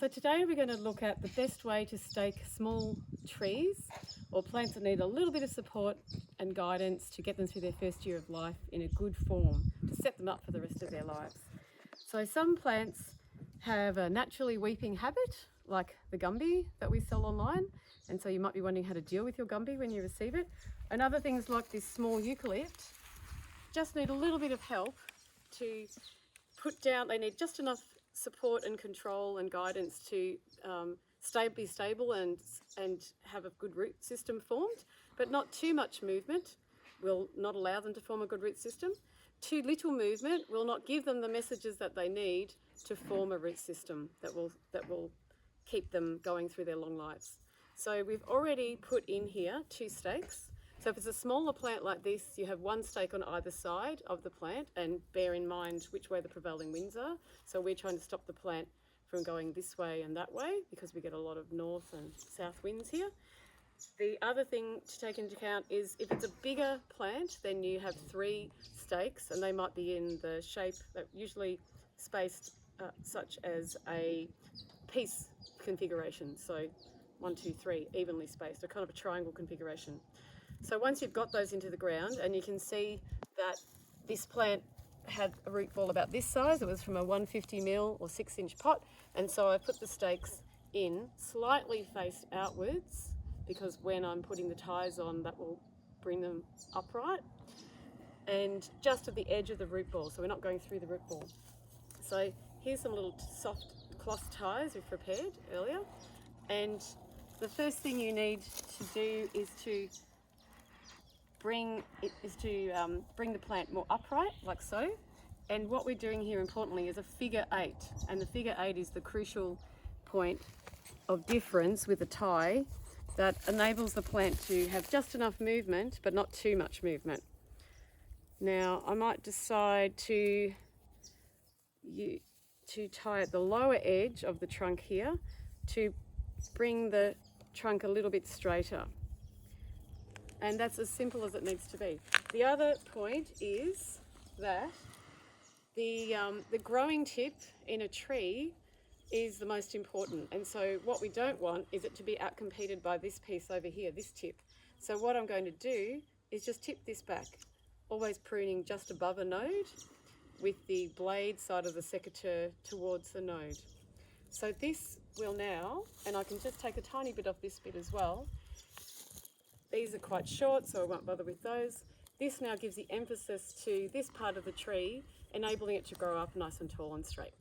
So today we're going to look at the best way to stake small trees or plants that need a little bit of support and guidance to get them through their first year of life in a good form, to set them up for the rest of their lives. So some plants have a naturally weeping habit, like the Gumbi that we sell online, and so you might be wondering how to deal with your Gumbi when you receive it. And other things like this small eucalypt just need a little bit of help to put down. They need just enough support and control and guidance to be stable and have a good root system formed, but not too much movement will not allow them to form a good root system. Too little movement will not give them the messages that they need to form a root system that will keep them going through their long lives. So we've already put in here 2 stakes. So if it's a smaller plant like this, you have 1 stake on either side of the plant, and bear in mind which way the prevailing winds are. So we're trying to stop the plant from going this way and that way because we get a lot of north and south winds here. The other thing to take into account is if it's a bigger plant, then you have 3 stakes, and they might be in the shape that usually spaced such as a piece configuration. So 1, 2, 3, evenly spaced, a kind of a triangle configuration. So once you've got those into the ground, and you can see that this plant had a root ball about this size, it was from a 150mm or 6-inch pot, and so I put the stakes in slightly faced outwards because when I'm putting the ties on, that will bring them upright, and just at the edge of the root ball, so we're not going through the root ball. So here's some little soft cloth ties we've prepared earlier, and the first thing you need to do is to bring the plant more upright, like so. And what we're doing here importantly is a figure 8, and the figure 8 is the crucial point of difference with a tie that enables the plant to have just enough movement but not too much movement. Now I might decide to tie at the lower edge of the trunk here to bring the trunk a little bit straighter. And that's as simple as it needs to be. The other point is that the growing tip in a tree is the most important. And so what we don't want is it to be outcompeted by this piece over here, this tip. So what I'm going to do is just tip this back, always pruning just above a node with the blade side of the secateurs towards the node. So this will now, and I can just take a tiny bit off this bit as well. These are quite short, so I won't bother with those. This now gives the emphasis to this part of the tree, enabling it to grow up nice and tall and straight.